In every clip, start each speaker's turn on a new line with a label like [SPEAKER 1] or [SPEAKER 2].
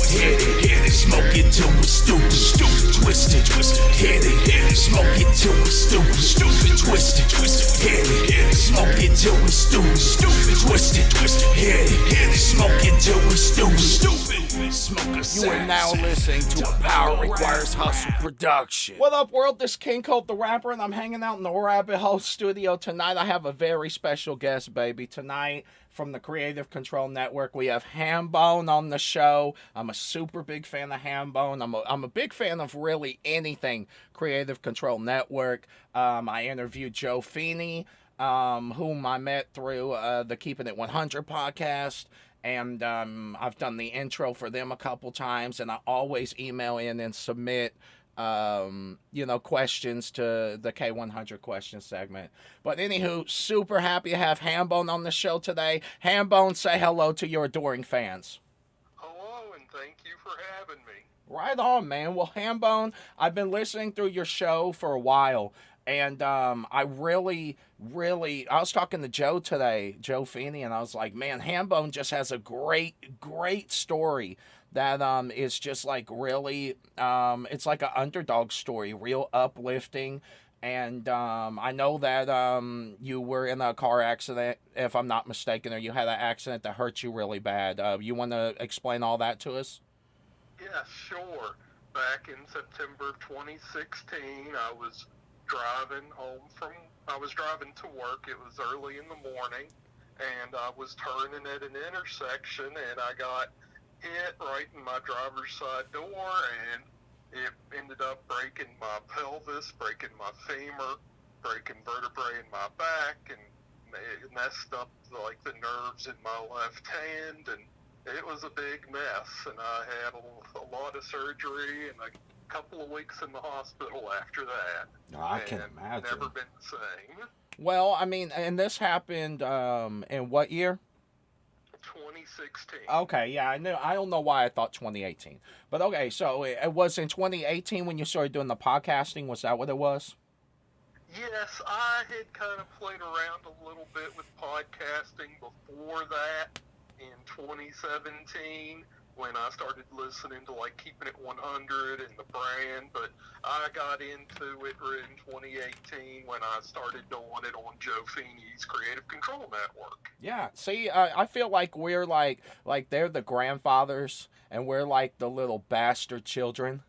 [SPEAKER 1] hit it, smoke it till we're stupid, twisted, hit it, smoke it till we're stupid, twisted, hit it, smoke it till we're stupid, twisted, hit it, smoke it till we're stupid.
[SPEAKER 2] You are now listening to a Power Requires Hustle production.
[SPEAKER 3] What up, world? This is King Kold the Rapper, and I'm hanging out in the Rabbit Hole studio tonight. I have a very special guest, baby. Tonight, from the Creative Control Network, we have Hambone on the show. I'm a super big fan of Hambone. I'm a big fan of really anything Creative Control Network. I interviewed Joe Feeney, whom I met through the Keeping It 100 podcast. And I've done the intro for them a couple times, and I always email in and submit, questions to the K100 question segment. But anywho, super happy to have Hambone on the show today. Hambone, say hello to your adoring fans.
[SPEAKER 4] Hello, and thank you for having me.
[SPEAKER 3] Right on, man. Well, Hambone, I've been listening through your show for a while. And I really, I was talking to Joe today, Joe Feeney, and I was like, man, Hambone just has a great story that is just like really, it's like an underdog story, real uplifting. And I know that you were in a car accident, if I'm not mistaken, or you had an accident that hurt you really bad. You want to explain all that to us?
[SPEAKER 4] Yeah, sure. Back in September of 2016, I was driving to work. It was early in the morning, and I was turning at an intersection, and I got hit right in my driver's side door, and it ended up breaking my pelvis, breaking my femur, breaking vertebrae in my back, and it messed up like the nerves in my left hand, and it was a big mess, and I had a lot of surgery, and I couple of weeks in the hospital after that.
[SPEAKER 3] I can imagine.
[SPEAKER 4] Never been the same.
[SPEAKER 3] Well, I mean, and this happened in what year?
[SPEAKER 4] 2016.
[SPEAKER 3] Okay, yeah, I don't know why I thought 2018. But okay, so it was in 2018 when you started doing the podcasting. Was that what it was?
[SPEAKER 4] Yes, I had kind of played around a little bit with podcasting before that in 2017. When I started listening to like Keeping It 100 and the brand, but I got into it in 2018 when I started doing it on Joe Feeney's Creative Control Network.
[SPEAKER 3] Yeah, see, I feel like we're like they're the grandfathers and we're like the little bastard children.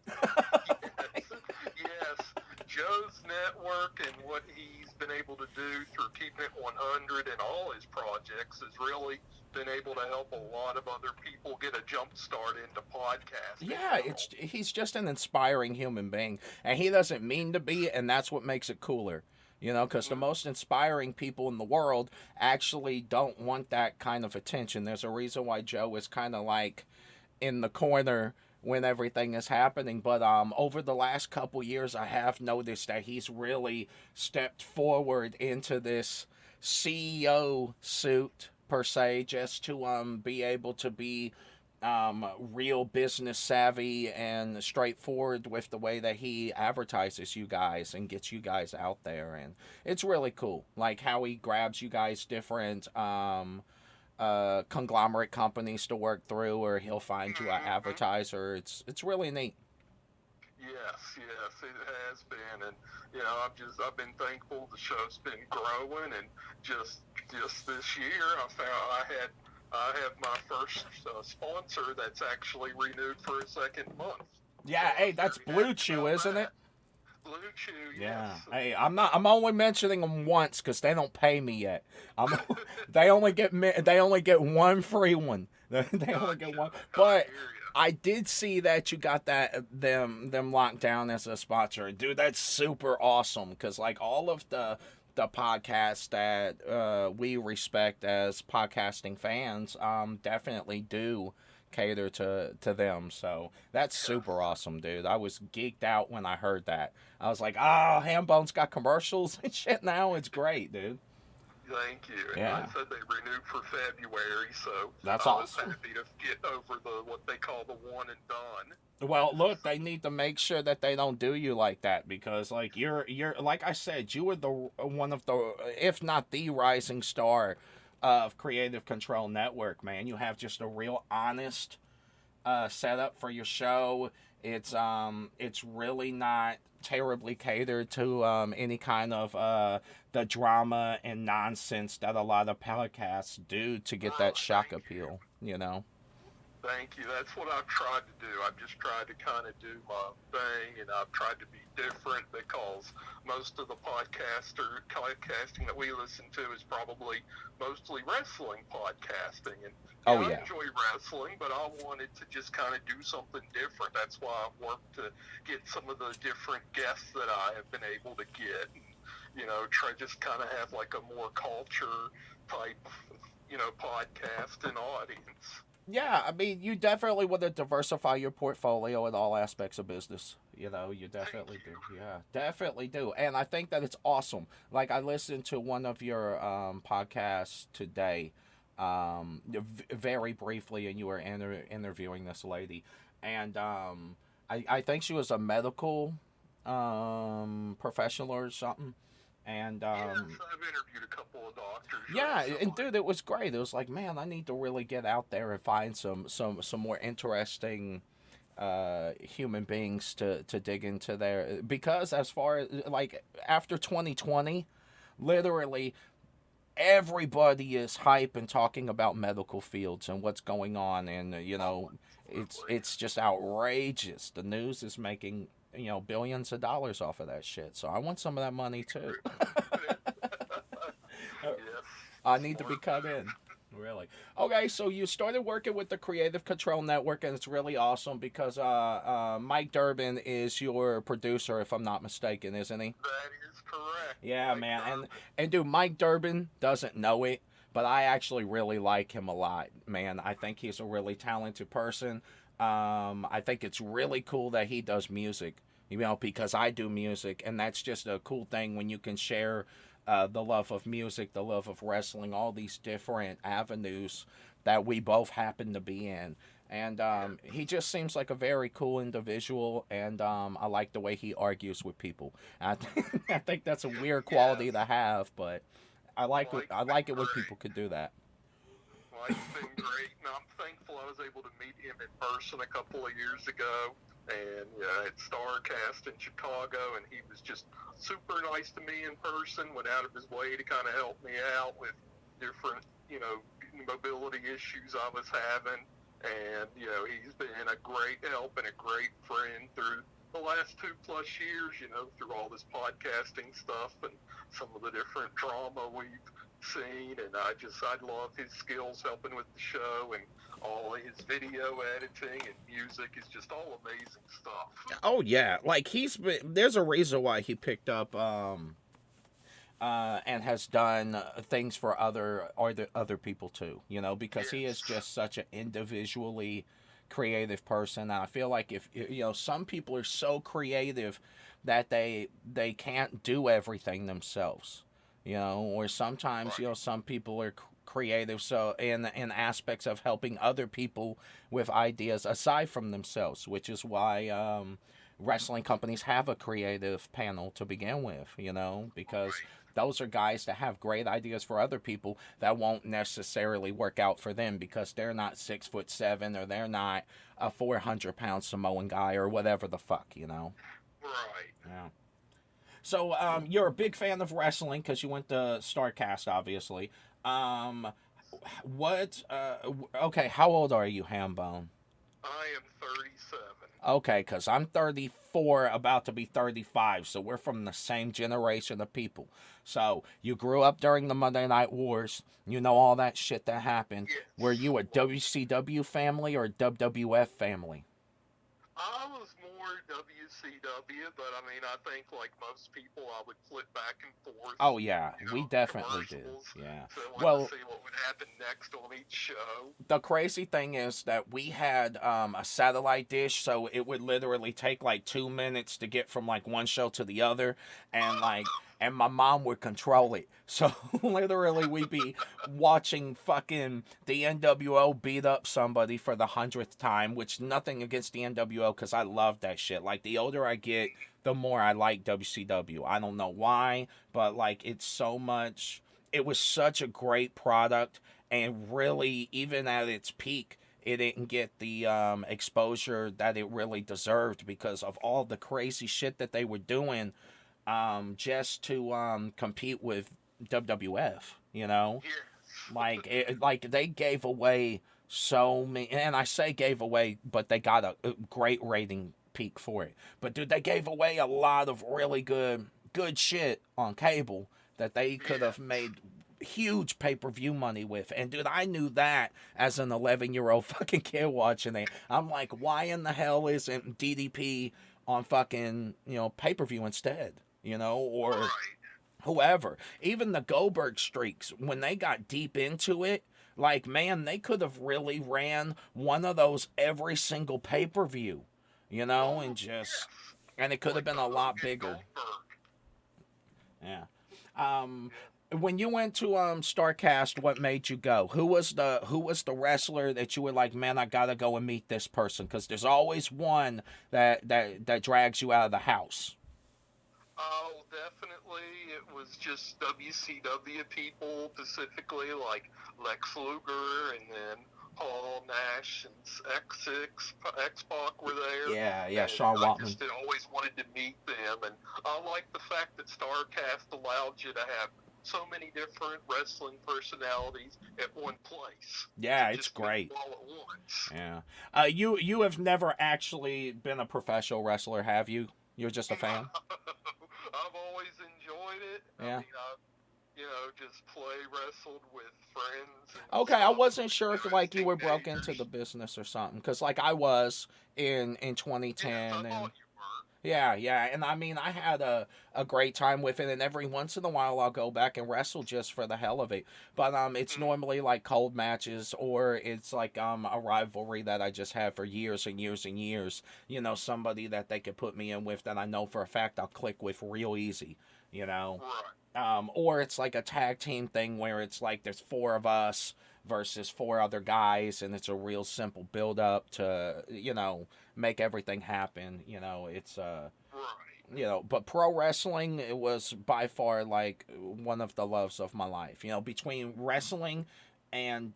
[SPEAKER 4] Yes, Joe's network and what he's been able to do through Keeping It 100 and all his projects has really been able to help a lot of other people get a jump start into podcasting.
[SPEAKER 3] Yeah, he's just an inspiring human being, and he doesn't mean to be, and that's what makes it cooler. You know, because the most inspiring people in the world actually don't want that kind of attention. There's a reason why Joe is kind of like in the corner when everything is happening. But over the last couple years, I have noticed that he's really stepped forward into this CEO suit, per se, just to be able to be real business savvy and straightforward with the way that he advertises you guys and gets you guys out there. And it's really cool, like how he grabs you guys different conglomerate companies to work through, or he'll find you an advertiser. It's really neat.
[SPEAKER 4] Yes, it has been, and I've been thankful. The show's been growing, and just this year, I have my first sponsor that's actually renewed for a second month.
[SPEAKER 3] Yeah, hey, that's Blue Chew, isn't it?
[SPEAKER 4] Blue Chew,
[SPEAKER 3] yeah.
[SPEAKER 4] Yes.
[SPEAKER 3] Hey, I'm only mentioning them once because they don't pay me yet. They only get one free one. They only get one, but I did see that you got them locked down as a sponsor. Dude, that's super awesome, because like all of the podcasts that we respect as podcasting fans definitely do cater to them. So that's super awesome, dude. I was geeked out when I heard that. I was like, oh, Hambone's got commercials and shit now. It's great, dude.
[SPEAKER 4] Thank you. And
[SPEAKER 3] Yeah.
[SPEAKER 4] I said they renewed for February, so
[SPEAKER 3] That's
[SPEAKER 4] I was
[SPEAKER 3] awesome.
[SPEAKER 4] happy to get over what they call the one and done.
[SPEAKER 3] Well, look, they need to make sure that they don't do you like that, because like you're like I said, you were the one of the, if not the rising star of Creative Control Network, man. You have just a real honest setup for your show. It's really not terribly catered to any kind of the drama and nonsense that a lot of podcasts do to get that shock appeal. You know.
[SPEAKER 4] Thank you. That's what I've tried to do. I've just tried to kind of do my thing, and I've tried to be different because most of the podcasting that we listen to is probably mostly wrestling podcasting. And
[SPEAKER 3] Oh
[SPEAKER 4] I
[SPEAKER 3] yeah.
[SPEAKER 4] enjoy wrestling, but I wanted to just kind of do something different. That's why I've worked to get some of the different guests that I have been able to get, and try just kind of have like a more culture type, podcast and audience.
[SPEAKER 3] Yeah, I mean, you definitely want to diversify your portfolio in all aspects of business. You definitely do. Yeah, definitely do. And I think that it's awesome. Like, I listened to one of your podcasts today, very briefly, and you were interviewing this lady. And I think she was a medical professional or something. And
[SPEAKER 4] Yes, I've interviewed a couple of doctors.
[SPEAKER 3] yeah,
[SPEAKER 4] Recently.
[SPEAKER 3] and dude, it was great. It was like, man, I need to really get out there and find some more interesting human beings to dig into there, because as far as like after 2020, literally everybody is hype and talking about medical fields and what's going on, and it's just outrageous. The news is making billions of dollars off of that shit. So I want some of that money too.
[SPEAKER 4] Yes.
[SPEAKER 3] I need to be cut in. Really? Okay, so you started working with the Creative Control Network, and it's really awesome because Mike Durbin is your producer, if I'm not mistaken, isn't he?
[SPEAKER 4] That is correct.
[SPEAKER 3] Yeah,
[SPEAKER 4] Like,
[SPEAKER 3] man, and dude, Mike Durbin doesn't know it, but I actually really like him a lot, man. I think he's a really talented person. I think it's really cool that he does music, because I do music, and that's just a cool thing when you can share the love of music, the love of wrestling, all these different avenues that we both happen to be in. And he just seems like a very cool individual, and I like the way he argues with people. I think that's a weird quality to have, but I like it when people could do that.
[SPEAKER 4] Mike's been great, and I'm thankful I was able to meet him in person a couple of years ago. And at Starcast in Chicago, and he was just super nice to me in person. Went out of his way to kind of help me out with different, mobility issues I was having. And he's been a great help and a great friend through the last 2+ years. Through all this podcasting stuff and some of the different drama we've seen. And I love his skills helping with the show, and all his video editing and music is just all amazing stuff.
[SPEAKER 3] Oh yeah, like there's a reason why he picked up and has done things for other people too, because he is just such an individually creative person. And I feel like if some people are so creative that they can't do everything themselves, or sometimes some people are creative so in aspects of helping other people with ideas aside from themselves, which is why wrestling companies have a creative panel to begin with, because those are guys that have great ideas for other people that won't necessarily work out for them because they're not 6'7" or they're not a 400-pound Samoan guy or whatever the fuck.
[SPEAKER 4] Right.
[SPEAKER 3] Yeah. So you're a big fan of wrestling because you went to Starcast, obviously. Okay, how old are you, Hambone?
[SPEAKER 4] I am 37.
[SPEAKER 3] Okay, because I'm 34, about to be 35, so we're from the same generation of people. So you grew up during the Monday Night Wars. You know all that shit that happened.
[SPEAKER 4] Yes.
[SPEAKER 3] Were you a WCW family or a WWF family?
[SPEAKER 4] I was more WCW, but I mean, I think like most people, I would flip back and forth.
[SPEAKER 3] Oh yeah, we definitely did. Yeah.
[SPEAKER 4] To see what would happen next on each show.
[SPEAKER 3] The crazy thing is that we had a satellite dish, so it would literally take like 2 minutes to get from like one show to the other, and my mom would control it. So literally we'd be watching fucking the NWO beat up somebody for the 100th time, which nothing against the NWO because I love that shit. Like the older I get, the more I like WCW. I don't know why, but like it was such a great product, and really even at its peak, it didn't get the exposure that it really deserved because of all the crazy shit that they were doing just to compete with WWF, you know?
[SPEAKER 4] Yes.
[SPEAKER 3] Like they gave away so many, and I say gave away, but they got a great rating peak for it. But dude, they gave away a lot of really good shit on cable that they could have made huge pay-per-view money with. And dude, I knew that as an 11-year-old fucking kid watching it. I'm like, why in the hell isn't DDP on fucking, pay-per-view instead? Or
[SPEAKER 4] Right.
[SPEAKER 3] whoever. Even the Goldberg streaks, when they got deep into it, like, man, they could have really ran one of those every single pay-per-view, and just, and it could have
[SPEAKER 4] Like
[SPEAKER 3] been
[SPEAKER 4] the
[SPEAKER 3] a lot
[SPEAKER 4] Hogan
[SPEAKER 3] bigger.
[SPEAKER 4] Goldberg.
[SPEAKER 3] Yeah. When you went to Starcast, what made you go? Who was the wrestler that you were like, man, I gotta go and meet this person? Because there's always one that drags you out of the house.
[SPEAKER 4] Oh, definitely. It was just WCW people, specifically like Lex Luger, and then Paul Nash and X-Pac were there.
[SPEAKER 3] Yeah,
[SPEAKER 4] and
[SPEAKER 3] Sean
[SPEAKER 4] I
[SPEAKER 3] Waltman.
[SPEAKER 4] just always wanted to meet them, and I like the fact that StarCast allowed you to have so many different wrestling personalities at one place.
[SPEAKER 3] Yeah,
[SPEAKER 4] To
[SPEAKER 3] it's
[SPEAKER 4] just meet
[SPEAKER 3] great.
[SPEAKER 4] them all at once.
[SPEAKER 3] Yeah. You have never actually been a professional wrestler, have you? You're just a fan?
[SPEAKER 4] I've always enjoyed it.
[SPEAKER 3] Yeah.
[SPEAKER 4] I mean, I've, just wrestled with friends.
[SPEAKER 3] Okay, I
[SPEAKER 4] stuff.
[SPEAKER 3] wasn't sure if like you were broke
[SPEAKER 4] Teenagers.
[SPEAKER 3] into the business or something, because like I was in
[SPEAKER 4] Yes,
[SPEAKER 3] 2010,
[SPEAKER 4] I
[SPEAKER 3] and
[SPEAKER 4] thought you were.
[SPEAKER 3] yeah, and I mean I had a great time with it, and every once in a while I'll go back and wrestle just for the hell of it. But it's normally like cold matches, or it's like a rivalry that I just have for years and years and years. Somebody that they could put me in with that I know for a fact I'll click with real easy.
[SPEAKER 4] Right.
[SPEAKER 3] Or it's like a tag team thing where it's like there's 4 of us versus 4 other guys, and it's a real simple build up to make everything happen. It's
[SPEAKER 4] Right.
[SPEAKER 3] But pro wrestling, it was by far like one of the loves of my life. Between wrestling and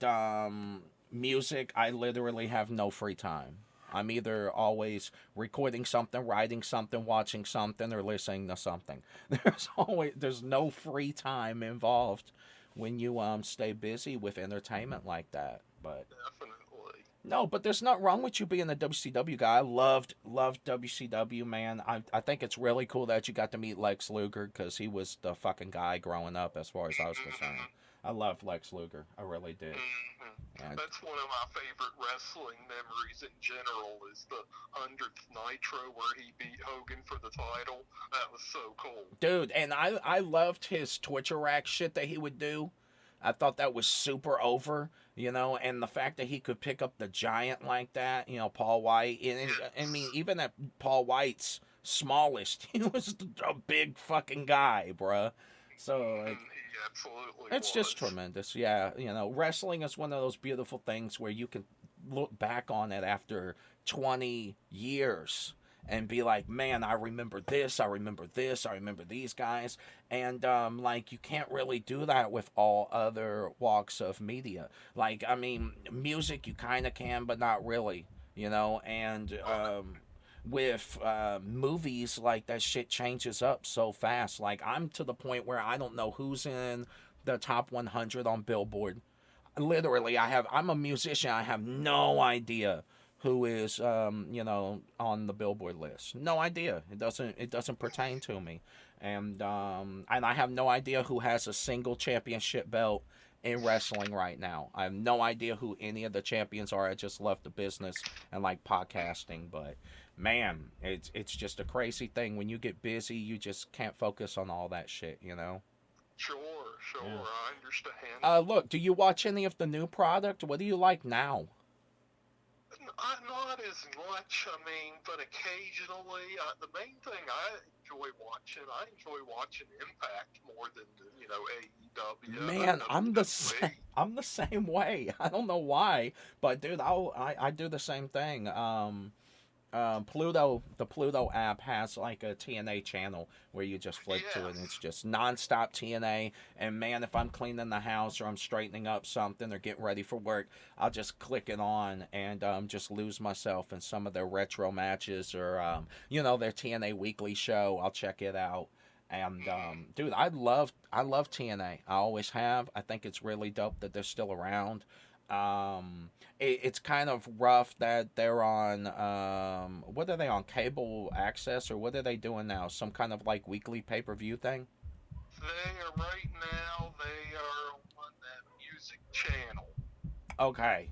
[SPEAKER 3] music, I literally have no free time. I'm either always recording something, writing something, watching something, or listening to something. There's no free time involved when you stay busy with entertainment like that. But
[SPEAKER 4] Definitely.
[SPEAKER 3] no, but there's nothing wrong with you being a WCW guy. I loved WCW, man. I think it's really cool that you got to meet Lex Luger, because he was the fucking guy growing up as far as I was concerned. I loved Lex Luger. I really did. And
[SPEAKER 4] That's one of my favorite wrestling memories in general, is the 100th Nitro where he beat Hogan for the title. That was so cool.
[SPEAKER 3] dude, and I loved his Twitcher rack shit that he would do. I thought that was super over, and the fact that he could pick up the Giant like that, Paul White. And I mean, even at Paul White's smallest, he was a big fucking guy, bruh. So, like,
[SPEAKER 4] He absolutely
[SPEAKER 3] it's
[SPEAKER 4] was.
[SPEAKER 3] just tremendous. Yeah, wrestling is one of those beautiful things where you can look back on it after 20 years and be like, man, I remember this, I remember this, I remember these guys. And, like, you can't really do that with all other walks of media. Like, I mean, music you kind of can, but not really, and, with movies, like, that shit changes up so fast. Like, I'm to the point where I don't know who's in the top 100 on Billboard. Literally, I'm a musician, I have no idea who is on the Billboard list. No idea. It doesn't pertain to me. And I have no idea who has a single championship belt in wrestling right now. I have no idea who any of the champions are. I just love the business and like podcasting, but man, it's just a crazy thing. When you get busy, you just can't focus on all that shit.
[SPEAKER 4] Sure,
[SPEAKER 3] Yeah.
[SPEAKER 4] I understand.
[SPEAKER 3] Look, do you watch any of the new product? What do you like now?
[SPEAKER 4] Not as much, but occasionally. The main thing I enjoy watching Impact more than AEW.
[SPEAKER 3] Man, I'm the
[SPEAKER 4] WWE.
[SPEAKER 3] I'm the same way. I don't know why, but dude, I do the same thing. The Pluto app has like a TNA channel where you just flick to it and it's just nonstop TNA. And man, if I'm cleaning the house or I'm straightening up something or getting ready for work, I'll just click it on and just lose myself in some of their retro matches or their TNA weekly show. I'll check it out. And dude, I love TNA. I always have. I think it's really dope that they're still around. It's kind of rough that they're on what are they on, cable access, or what are they doing now? Some kind of like weekly pay-per-view thing?
[SPEAKER 4] They are right now. They are on that music channel.
[SPEAKER 3] Okay.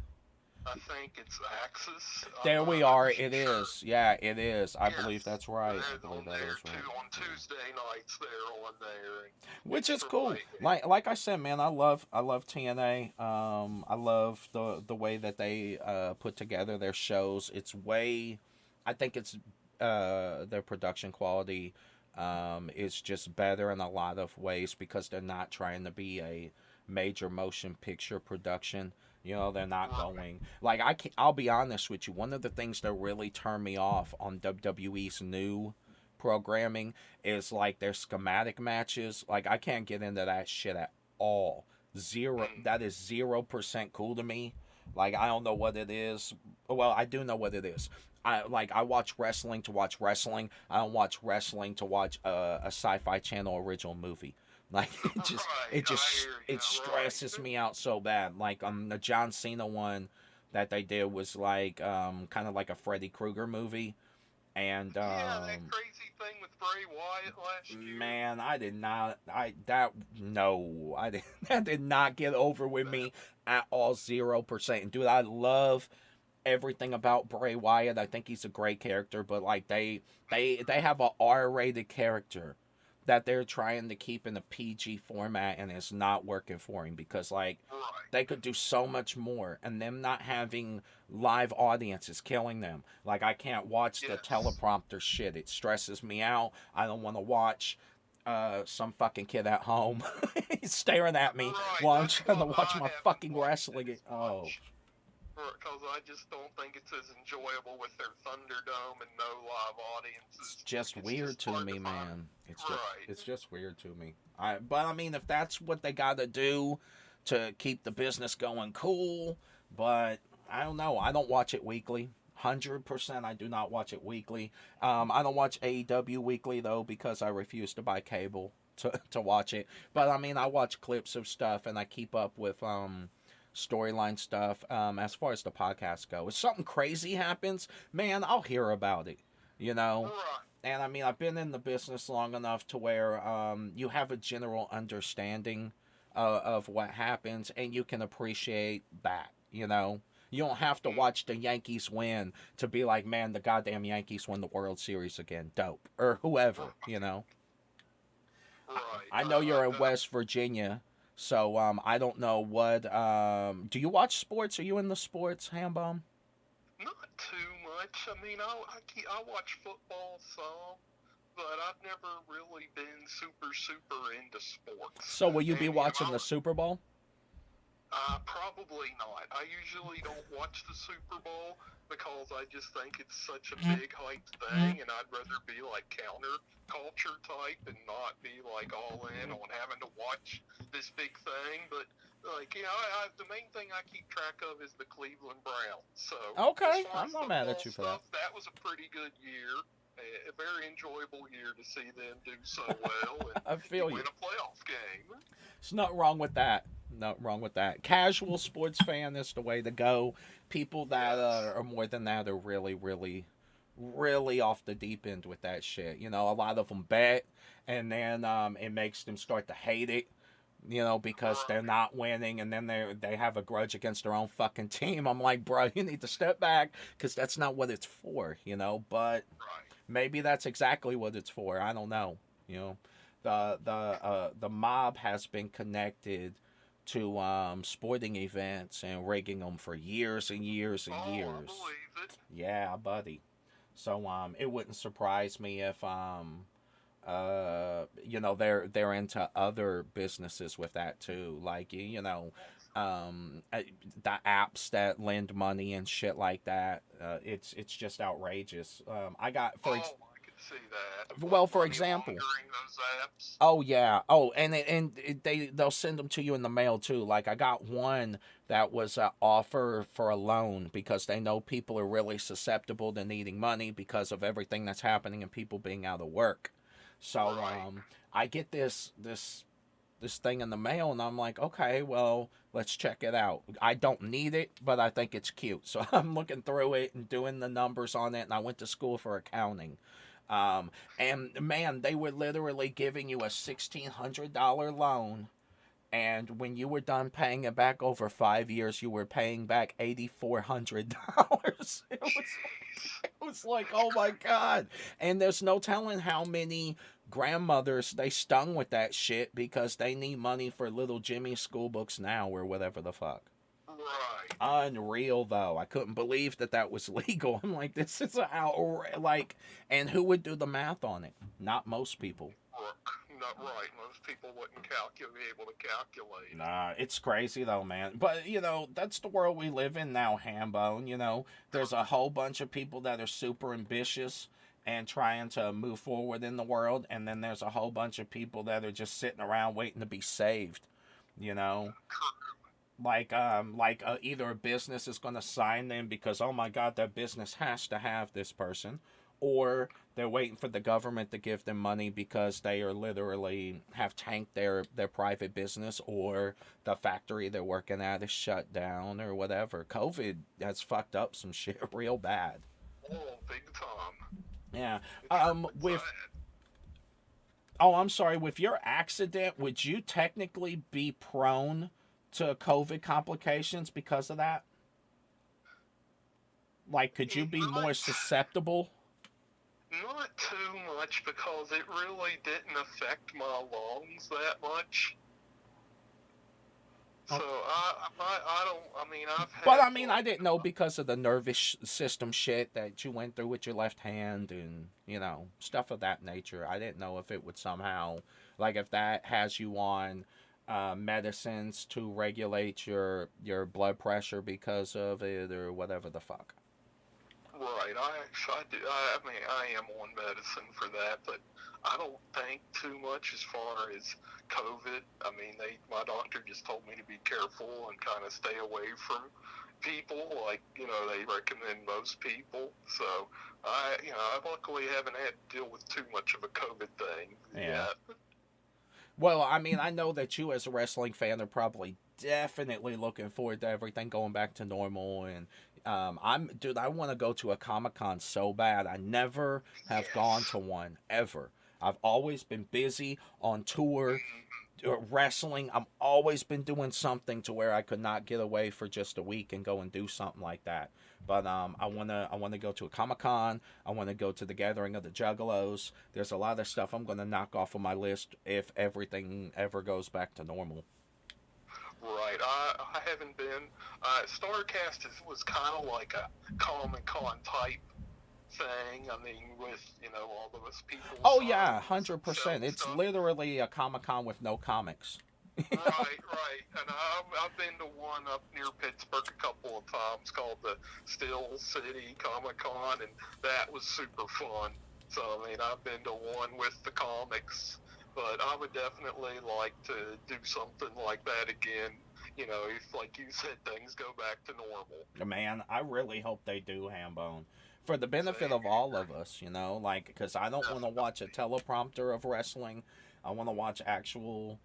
[SPEAKER 4] I think it's Axis.
[SPEAKER 3] There we are. It is. Yeah, it is. I believe that's right. I
[SPEAKER 4] They're
[SPEAKER 3] believe
[SPEAKER 4] on
[SPEAKER 3] that
[SPEAKER 4] there
[SPEAKER 3] is right.
[SPEAKER 4] too. On Tuesday nights, they're on there.
[SPEAKER 3] Which is
[SPEAKER 4] for
[SPEAKER 3] cool. Like I said, man, I love TNA. I love the way that they put together their shows. It's way, I think it's their production quality is just better in a lot of ways because they're not trying to be a major motion picture production. They're not going like I'll be honest with you. One of the things that really turned me off on WWE's new programming is like their schematic matches. Like I can't get into that shit at all. Zero. That is 0% cool to me. Like I don't know what it is. Well, I do know what it is. I watch wrestling to watch wrestling. I don't watch wrestling to watch a Sci-Fi Channel original movie. Like it stresses me out so bad. Like the John Cena one that they did was like kind of like a Freddy Krueger movie. And
[SPEAKER 4] that crazy thing with Bray Wyatt last year.
[SPEAKER 3] Man, I did not. That did not get over with me at all. 0%. And dude, I love everything about Bray Wyatt. I think he's a great character, but like they have a R-rated character that they're trying to keep in a PG format, and it's not working for him because like they could do so much more, and them not having live audience is killing them. Like I can't watch the teleprompter shit. It stresses me out. I don't want to watch some fucking kid at home staring at me while I'm trying to watch my fucking wrestling. Oh.
[SPEAKER 4] Because I just don't think it's as enjoyable with their Thunderdome and no live audiences.
[SPEAKER 3] It's just weird to me, man. It's just weird to me. But I mean, if that's what they got to do to keep the business going, cool. But I don't know. I don't watch it weekly. 100% I do not watch it weekly. I don't watch AEW weekly though because I refuse to buy cable to watch it. But I mean, I watch clips of stuff and I keep up with storyline stuff. As far as the podcast go, if something crazy happens, man, I'll hear about it. And I mean, I've been in the business long enough to where you have a general understanding of what happens, and you can appreciate that. You don't have to watch the Yankees win to be like, man, the goddamn Yankees won the World Series again, dope, or whoever. I know you're in West Virginia. So, I don't know what, do you watch sports? Are you in the sports, Hambone?
[SPEAKER 4] Not too much. I mean, I watch football some, but I've never really been super into sports.
[SPEAKER 3] So, will you be watching the Super Bowl?
[SPEAKER 4] Probably not. I usually don't watch the Super Bowl because I just think it's such a big hype thing, and I'd rather be like counterculture type and not be like all in on having to watch this big thing. But like, the main thing I keep track of is the Cleveland Browns. So
[SPEAKER 3] okay, I'm not mad at you for that.
[SPEAKER 4] That was a pretty good year. A very enjoyable year to see them do so well and
[SPEAKER 3] I feel
[SPEAKER 4] win a playoff game.
[SPEAKER 3] There's nothing wrong with that. Nothing wrong with that. Casual sports fan is the way to go. People that are more than that are really, really, really off the deep end with that shit. A lot of them bet, and then it makes them start to hate it. Because they're not winning, and then they have a grudge against their own fucking team. I'm like, bro, you need to step back, because that's not what it's for, But maybe that's exactly what it's for. I don't know. The mob has been connected to sporting events and rigging them for years and years and years.
[SPEAKER 4] I believe it.
[SPEAKER 3] Yeah, buddy. So it wouldn't surprise me if they're into other businesses with that too. Like the apps that lend money and shit like that. It's just outrageous. I got
[SPEAKER 4] Oh, I could see that.
[SPEAKER 3] well, for
[SPEAKER 4] Money
[SPEAKER 3] example.
[SPEAKER 4] laundering those apps.
[SPEAKER 3] Oh yeah. Oh, they'll send them to you in the mail too. Like I got one that was an offer for a loan because they know people are really susceptible to needing money because of everything that's happening and people being out of work. So
[SPEAKER 4] Right.
[SPEAKER 3] I get this thing in the mail and I'm like, okay, well, let's check it out. I don't need it, but I think it's cute. So I'm looking through it and doing the numbers on it, and I went to school for accounting. And man, they were literally giving you a $1,600 loan, and when you were done paying it back over 5 years, you were paying back $8,400. It was like, oh my god! And there's no telling how many grandmothers they stung with that shit because they need money for little Jimmy's school books now or whatever the fuck.
[SPEAKER 4] Right.
[SPEAKER 3] Unreal though. I couldn't believe that that was legal. I'm like, this is like, and who would do the math on it? Not most people.
[SPEAKER 4] Not right. Most people wouldn't be able to calculate.
[SPEAKER 3] Nah, it's crazy though, man. But you know, that's the world we live in now, Hambone. You know, there's a whole bunch of people that are super ambitious and trying to move forward in the world, and then there's a whole bunch of people that are just sitting around waiting to be saved. You know, either a business is going to sign them because oh my god, that business has to have this person, or they're waiting for the government to give them money because they are literally have tanked their private business, or the factory they're working at is shut down or whatever. COVID has fucked up some shit real bad.
[SPEAKER 4] Oh, big time.
[SPEAKER 3] Yeah.
[SPEAKER 4] It's really
[SPEAKER 3] With
[SPEAKER 4] sad.
[SPEAKER 3] oh, I'm sorry. With your accident, would you technically be prone to COVID complications because of that? Like, could you be
[SPEAKER 4] Not,
[SPEAKER 3] more susceptible?
[SPEAKER 4] not too much because it really didn't affect my lungs that much. So
[SPEAKER 3] Oh,
[SPEAKER 4] I don't. I mean, I've
[SPEAKER 3] but
[SPEAKER 4] had
[SPEAKER 3] I mean, I didn't know because of the nervous system shit that you went through with your left hand and, you know, stuff of that nature. I didn't know if it would somehow, like, if that has you on medicines to regulate your blood pressure because of it or whatever the fuck.
[SPEAKER 4] right. I do. I mean, I am on medicine for that, but I don't think too much as far as COVID. I mean, my doctor just told me to be careful and kind of stay away from people like they recommend most people. So I luckily haven't had to deal with too much of a COVID thing
[SPEAKER 3] Yeah.
[SPEAKER 4] yet.
[SPEAKER 3] Well, I mean, I know that you as a wrestling fan are probably definitely looking forward to everything going back to normal. And dude, I want to go to a Comic Con so bad. I never have gone
[SPEAKER 4] Yes.
[SPEAKER 3] to one ever. I've always been busy on tour, wrestling. I've always been doing something to where I could not get away for just a week and go and do something like that. But I wanna go to a Comic Con. I wanna go to the Gathering of the Juggalos. There's a lot of stuff I'm gonna knock off of my list if everything ever goes back to normal.
[SPEAKER 4] Right. I haven't been. Starcast was kind of like a Comic Con type thing. I mean, with all of us people
[SPEAKER 3] Oh yeah,
[SPEAKER 4] signs and
[SPEAKER 3] 100%.
[SPEAKER 4] selling
[SPEAKER 3] It's
[SPEAKER 4] stuff.
[SPEAKER 3] literally a Comic Con with no comics.
[SPEAKER 4] Right, right. And I've been to one up near Pittsburgh a couple of times called the Steel City Comic Con, and that was super fun. So, I mean, I've been to one with the comics, but I would definitely like to do something like that again. If, like you said, things go back to normal.
[SPEAKER 3] Man, I really hope they do, Hambone. For the benefit
[SPEAKER 4] Same
[SPEAKER 3] of all
[SPEAKER 4] here.
[SPEAKER 3] of us, like, because I don't want to watch a
[SPEAKER 4] Definitely.
[SPEAKER 3] teleprompter of wrestling. I want to watch actual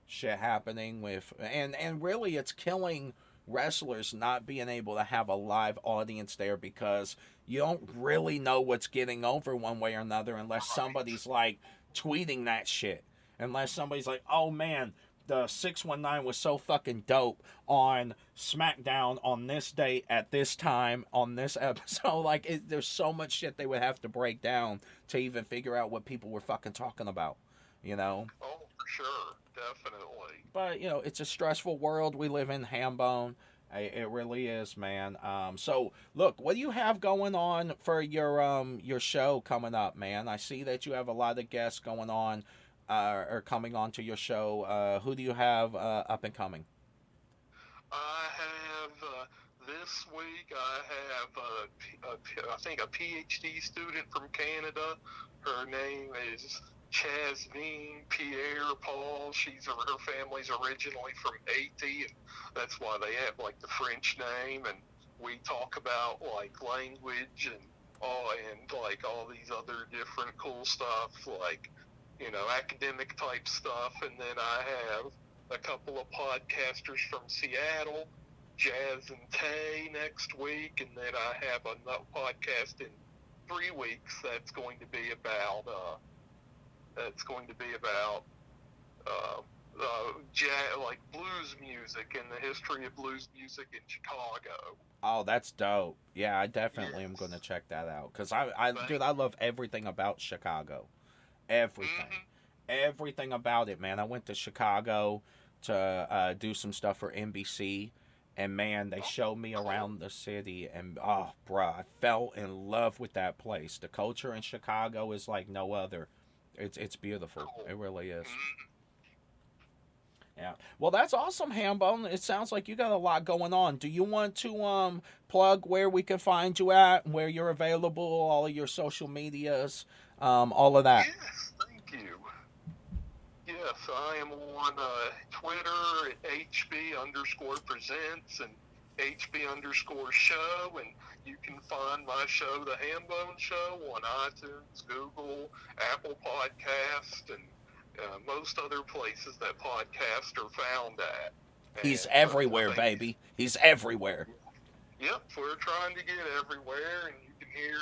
[SPEAKER 3] shit happening with, and really, it's killing wrestlers not being able to have a live audience there because you don't really know what's getting over one way or another unless
[SPEAKER 4] Right.
[SPEAKER 3] somebody's like tweeting that shit. Unless somebody's like, oh man, the 619 was so fucking dope on SmackDown on this date at this time on this episode. Like, there's so much shit they would have to break down to even figure out what people were fucking talking about, you know?
[SPEAKER 4] Oh, for sure. Definitely.
[SPEAKER 3] But, it's a stressful world we live in, Hambone. It really is, man. So look, what do you have going on for your show coming up, man? I see that you have a lot of guests going on, or coming on to your show. Who do you have up and coming?
[SPEAKER 4] I have this week. I have I think a PhD student from Canada. Her name is Chasveen Pierre Paul. Her family's originally from Haiti, and that's why they have like the French name. And we talk about like language and like all these other different cool stuff, like academic type stuff. And then I have a couple of podcasters from Seattle, Jazz and Tay, next week, and then I have another podcast in 3 weeks that's going to be about like blues music and the history of blues music in Chicago.
[SPEAKER 3] Oh, that's dope. Yeah, I definitely am
[SPEAKER 4] Yes.
[SPEAKER 3] gonna check that out. Cause dude, I love everything about Chicago. Everything,
[SPEAKER 4] Mm-hmm.
[SPEAKER 3] everything about it, man. I went to Chicago to do some stuff for NBC, and man, they showed me around the city, and oh, bruh, I fell in love with that place. The culture in Chicago is like no other. It's beautiful.
[SPEAKER 4] Cool.
[SPEAKER 3] It really is.
[SPEAKER 4] Mm-hmm.
[SPEAKER 3] Yeah. Well, that's awesome, Hambone. It sounds like you got a lot going on. Do you want to plug where we can find you at, where you're available, all of your social medias, all of that?
[SPEAKER 4] Yes, thank you. Yes, I am on Twitter at HB_presents and HB_show, and you can find my show, The Hambone Show, on iTunes, Google, Apple Podcast, and most other places that podcasts are found at.
[SPEAKER 3] He's
[SPEAKER 4] And
[SPEAKER 3] everywhere, baby. He's everywhere.
[SPEAKER 4] yep, we're trying to get everywhere, and you can hear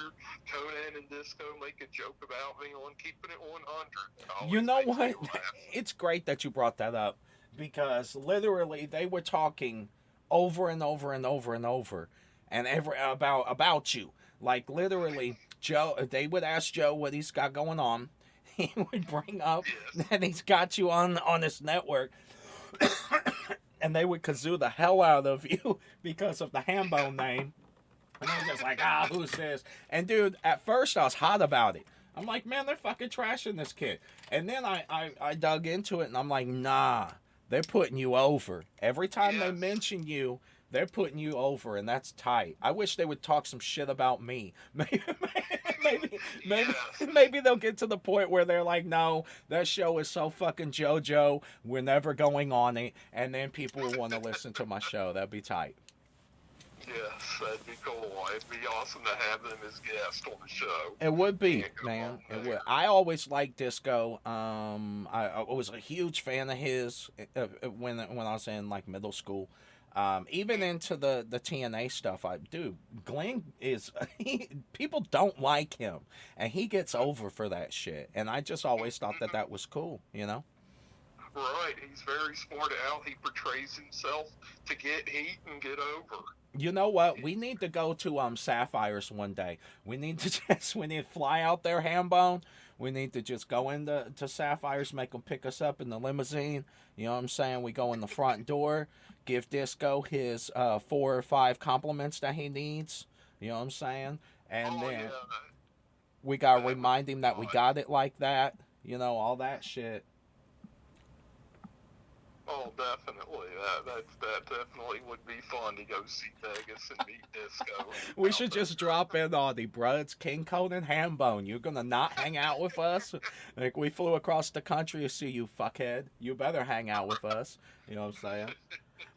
[SPEAKER 4] Conan and Disco make a joke about me on keeping it 100. It
[SPEAKER 3] You
[SPEAKER 4] always
[SPEAKER 3] know
[SPEAKER 4] makes me
[SPEAKER 3] what?
[SPEAKER 4] laugh.
[SPEAKER 3] It's great that you brought that up because literally they were talking over and over and over and over and every about you. Like literally, Joe. They would ask Joe what he's got going on. He would bring up
[SPEAKER 4] Yes.
[SPEAKER 3] that he's got you on his network, and they would kazoo the hell out of you because of the Hambone name. And I was just like, who's this? And dude, at first I was hot about it. I'm like, man, they're fucking trashing this kid. And then I dug into it and I'm like, nah, they're putting you over. Every time they
[SPEAKER 4] Yes.
[SPEAKER 3] mention you, they're putting you over, and that's tight. I wish they would talk some shit about me. Maybe,
[SPEAKER 4] Yes.
[SPEAKER 3] maybe they'll get to the point where they're like, no, that show is so fucking JoJo, we're never going on it, and then people will want to listen to my show. That'd be tight.
[SPEAKER 4] Yes, that'd be cool. It'd be awesome to have them as guests on the show.
[SPEAKER 3] It would be,
[SPEAKER 4] Can't go
[SPEAKER 3] man.
[SPEAKER 4] wrong
[SPEAKER 3] It
[SPEAKER 4] there.
[SPEAKER 3] would. I always liked Disco. I was a huge fan of his when I was in like middle school. Even into the TNA stuff. Glenn is people don't like him, and he gets over for that shit. And I just always thought that was cool, you know.
[SPEAKER 4] Right, he's very smart out. He portrays himself to get heat and get over.
[SPEAKER 3] You know what? We need to go to Sapphires one day. We need to fly out there, Hambone. We need to just go into Sapphires, make them pick us up in the limousine. You know what I'm saying? We go in the front door, give Disco his 4 or 5 compliments that he needs. You know what I'm saying? And
[SPEAKER 4] Oh
[SPEAKER 3] then
[SPEAKER 4] yeah,
[SPEAKER 3] we gotta
[SPEAKER 4] that would
[SPEAKER 3] remind
[SPEAKER 4] be
[SPEAKER 3] him that we
[SPEAKER 4] fun.
[SPEAKER 3] got it like that. You know, all that shit.
[SPEAKER 4] Oh, definitely. That definitely would be fun to go see Vegas and meet Disco.
[SPEAKER 3] We should just drop in on the bruh. It's King Cold and Hambone. You're gonna not hang out with us? Like we flew across the country to see you, fuckhead. You better hang out with us. You know what I'm saying?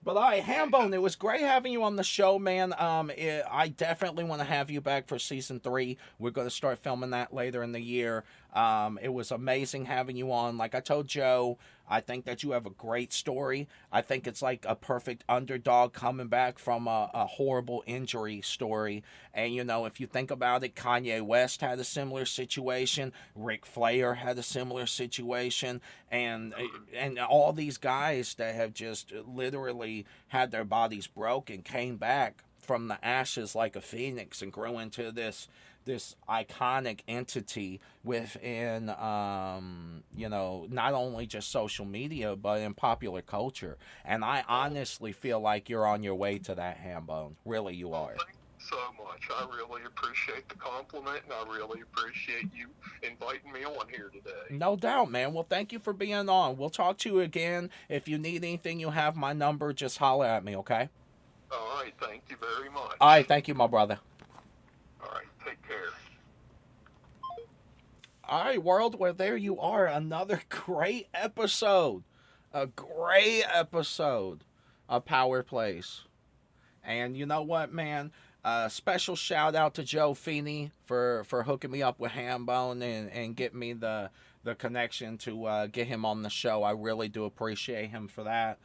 [SPEAKER 3] But all right, Hambone, it was great having you on the show, man. I definitely want to have you back for season 3. We're going to start filming that later in the year. It was amazing having you on. Like I told Joe, I think that you have a great story. I think it's like a perfect underdog coming back from a horrible injury story. And, you know, if you think about it, Kanye West had a similar situation. Ric Flair had a similar situation. And all these guys that have just literally had their bodies broken came back from the ashes like a phoenix and grew into this iconic entity within not only just social media but in popular culture. And I honestly feel like you're on your way to that, Hambone. Really, you
[SPEAKER 4] Oh,
[SPEAKER 3] are.
[SPEAKER 4] thanks so much. I really appreciate the compliment, and I really appreciate you inviting me on here today.
[SPEAKER 3] No doubt, man. Well, thank you for being on. We'll talk to you again. If you need anything, you have my number. Just holler at me, okay?
[SPEAKER 4] All right, thank you very much.
[SPEAKER 3] All right, thank you, my brother.
[SPEAKER 4] All right, take care.
[SPEAKER 3] All right, world, well, there you are. Another great episode. A great episode of Power Plays. And you know what, man? Special shout out to Joe Feeney for hooking me up with Hambone and getting me the connection to get him on the show. I really do appreciate him for that.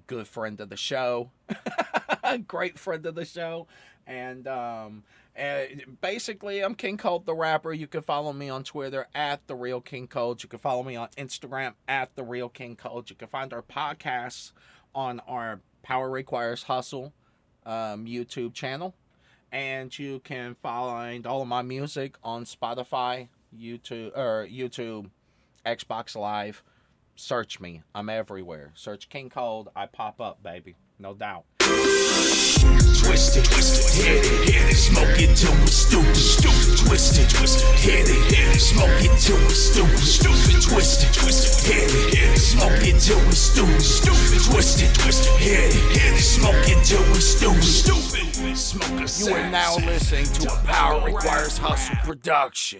[SPEAKER 3] Good friend of the show. Great friend of the show. And basically, I'm King Kold the Rapper. You can follow me on Twitter at The Real King Kold. You can follow me on Instagram at The Real King Kold. You can find our podcasts on our Power Requires Hustle YouTube channel. And you can find all of my music on Spotify, YouTube, Xbox Live. Search me. I'm everywhere. Search King Kold. I pop up, baby. No doubt.
[SPEAKER 1] Twist it, hit it, smoke it till we're stupid, twist it, hit it, smoke it till we're stupid, twist it, hit it, smoke it till we're stupid, twist it, hit it, smoke it till we're stupid, smoke a
[SPEAKER 2] You are now listening to a Power Requires Hustle production.